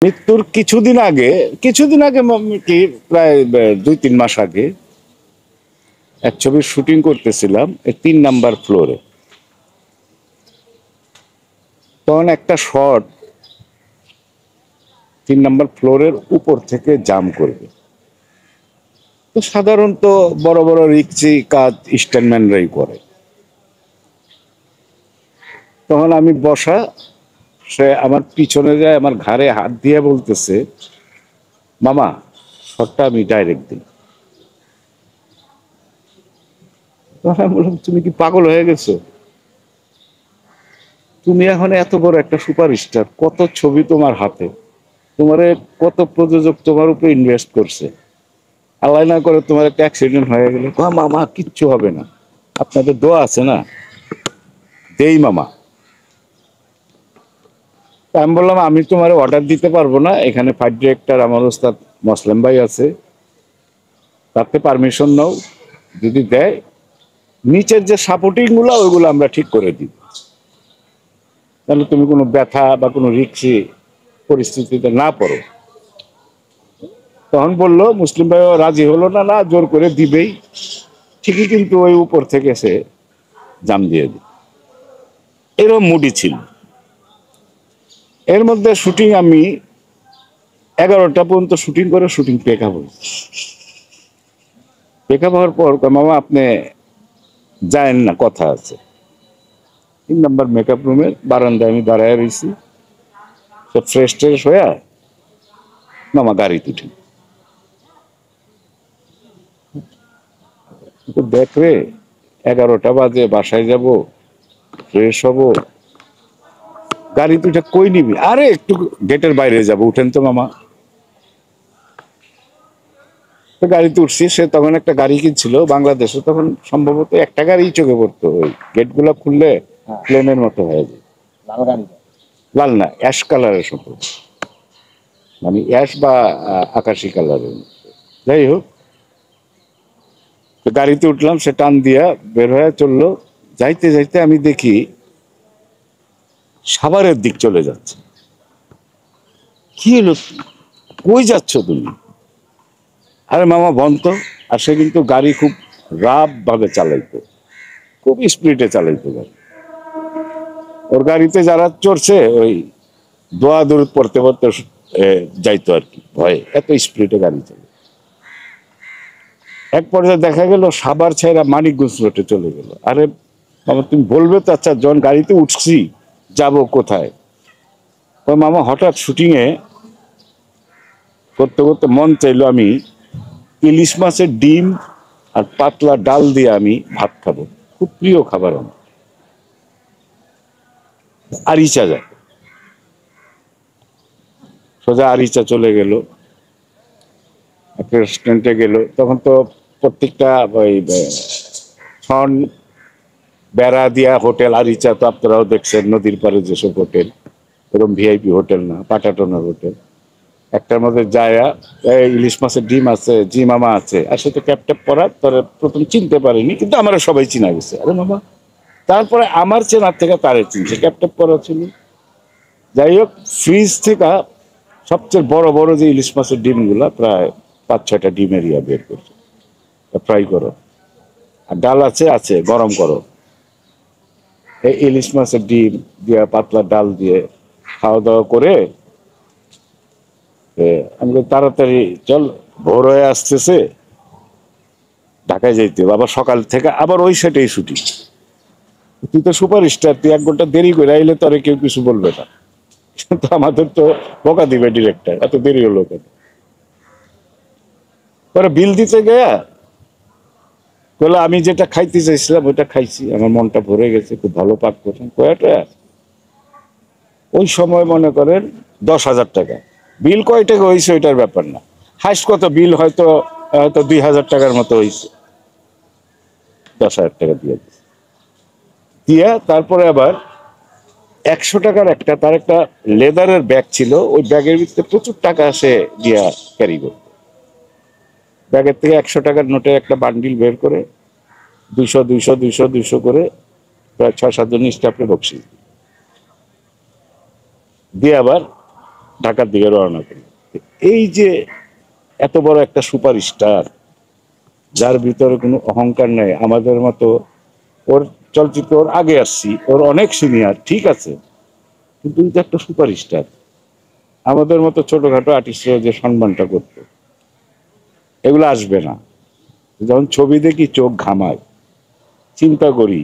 মৃত্যুর কিছুদিন আগে কি প্রায় 2-3 মাস আগে এক ছবির শুটিং করতেছিলাম 3 নাম্বার ফ্লোরে। তখন একটা শট 3 নাম্বার ফ্লোরের উপর থেকে জাম করবে। তো সাধারণত বড় বড় রিক্সি কাজ স্ট্যান্ডম্যানরাই করে। তখন আমি বসা, সে আমার পিছনে যায়, আমার ঘাড়ে হাত দিয়ে বলতেছে, মামা শটটা আমি ডাইরেক্ট দিই। তখন আমি বললাম, তুমি কি পাগল হয়ে গেছো? তুমি এখন এত বড় একটা সুপারস্টার, কত ছবি তোমার হাতে, তোমার কত প্রযোজক তোমার উপরে ইনভেস্ট করছে, আল্লাহ না করে তোমার একটা অ্যাক্সিডেন্ট হয়ে গেলে, মামা কিচ্ছু হবে না, আপনাদের দোয়া আছে না, দেই মামা। আমি বললাম, আমি তোমার অর্ডার দিতে পারবো না, এখানে ফাইট ডিরেক্টর আমার ওস্তাদ মসলেম ভাই আছে, তাতে পারমিশন নাও, যদি দেয় নিচের যে সাপোর্টিং গুলো ওইগুলো আমরা ঠিক করে দিব, তাহলে তুমি কোনো ব্যথা বা কোনো রিক্সি পরিস্থিতিতে না পড়ো। তখন বললো মুসলিম ভাইও রাজি হলো না, না জোর করে দিবেই ঠিকই, কিন্তু ওই উপর থেকে সে জাম দিয়ে দিল। এরকম মুডি ছিল। এর মধ্যে শুটিং আমি 11টা পর্যন্ত শুটিং করে শুটিং পেকআপ হয়েছে। পেকআপ হওয়ার পর মামা আপনি যায়েন না, কথা আছে। 3 নাম্বার মেকআপ রুমের বারান্দায় আমি দাঁড়ায় রয়েছি, সব ফ্রেশ ট্রেশ হয়ে মামা গাড়িতে উঠি। দেখ রে, 11টা বাজে, বাসায় যাব, ফ্রেশ হব, গাড়ি তুইটা কই নিবি? আরে একটু গেটের বাইরে যাব, উঠেন তো মামা। তো গাড়িতে উঠছি। সে তখন একটা গাড়ি কিনছিল বাংলাদেশে, তখন সম্ভবত একটা গাড়ি চোখে পড়তো, ওই গেট গুলা খুললে প্লেনের মতো হয়ে যায়। লাল না, অ্যাশ কালারের সম্ভব, মানে অ্যাশ বা আকাশি কালারের। যাই হোক, তো গাড়িতে উঠলাম, সে টান দিয়া বের হয়ে চললো। যাইতে যাইতে আমি দেখি সাভারের দিক চলে যাচ্ছে। কি হলো, কই যাচ্ছ তুমি? আরে মামা বন্ধ। আর সে কিন্তু গাড়ি খুব রাফ ভাবে চালাইতো, খুব স্পিডে চালাইতো গাড়ি। ওর গাড়িতে যারা চড়ছে ওই দোয়া দূরত পড়তে পড়তে যাইতো আর কি, ভয়ে, এত স্পিডে গাড়ি চলে। এক পর্যায়ে দেখা গেল সাভার ছেড়া মানিকগঞ্জ রোডে চলে গেল। আরে মামা তুমি বলবে তো, আচ্ছা যখন গাড়িতে উঠছি যাব কোথায়? ওই মামা হঠাৎ শুটিং এ করতে করতে মন চাইলো আমি ইলিশ মাছের ডিম আর পাতলা ডাল দিয়ে আমি ভাত খাবো, খুব প্রিয় খাবার আমার। আরিচা যায়, সোজা আরিচা চলে গেল, একটা রেস্টুরেন্টে গেল। তখন তো প্রত্যেকটা ওই ছন বেড়া দিয়া হোটেল, আরিচা তো আপনারাও দেখছেন, নদীর পাড়ে যেসব হোটেল, এরকম ভিআইপি হোটেল না, পাটাটনার হোটেল। একটার মধ্যে যায়া, ইলিশ মাছের ডিম আছে, জি মামা আছে, আর সে তো ক্যাপ ট্যাপ পরা, তোরা প্রথম চিনতে পারিনি, কিন্তু আমরা সবাই চিনা গেছে। আরে মামা, তারপরে আমার চেনার থেকে তারে চিনছে, ক্যাপ ট্যাপ পরা ছিল। যাই হোক, ফ্রিজ থেকে সবচেয়ে বড় বড় যে ইলিশ মাছের ডিমগুলা, প্রায় 5-6টা ডিমের ইয়া বের করছে, ফ্রাই করো, আর ডাল আছে আছে গরম করো। এই ইলিশ মাছের ডিম দিয়া পাতলা ডাল দিয়ে খাওয়া দাওয়া করে আমি তাড়াতাড়ি চল, ভোর হয়ে আসতেছে, ঢাকায় যাইতে হবে, আবার সকাল থেকে আবার ওই সেটেই ছুটি। তুই তো সুপার স্টার, তুই 1 ঘন্টা দেরি করে আইলে তোরে কেউ কিছু বলবে না, কিন্তু আমাদের তো বকা দিবে ডিরেক্টর, এত দেরি হলো কেন। পরে বিল দিতে গেয়া বলে, আমি যেটা খাইতে চাইছিলাম ওইটা খাইছি, আমার মনটা ভরে গেছে, খুব ভালো পাক করছেন, কয়টা ওই সময় মনে করেন 10,000 টাকা। বিল কয় টাকা হয়েছে ওইটার ব্যাপার না, হাইস্ট কত বিল হয়তো হয়তো 2,000 টাকার মতো হয়েছে। 10,000 টাকা দিয়ে দিয়া তারপরে আবার 100 টাকার একটা, তার একটা লেদারের ব্যাগ ছিল, ওই ব্যাগের ভিতরে প্রচুর টাকা সে দিয়া ক্যারি করত। ব্যাগের থেকে 100 টাকার নোটের একটা বান্ডিল বের করে 200 200 200 200 করে প্রায় 6-7 জন স্টাফে বকশিস দিয়ে আবার ঢাকার দিকে রওনা করি। এই যে এত বড় একটা সুপারস্টার, যার ভিতরে কোনো অহংকার নেই, আমাদের মতো, ওর চলচ্চিত্র ওর আগে আসছি, ওর অনেক সিনিয়র, ঠিক আছে, কিন্তু ওই যে একটা সুপারস্টার, আমাদের মতো ছোটখাটো আর্টিস্টরা যে সম্মানটা করতো, এগুলো আসবে না। যখন ছবি দেখি চোখ ঘামায়, চিন্তা করি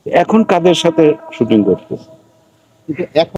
এখন কাদের সাথে শুটিং করতেছে। কিন্তু এখন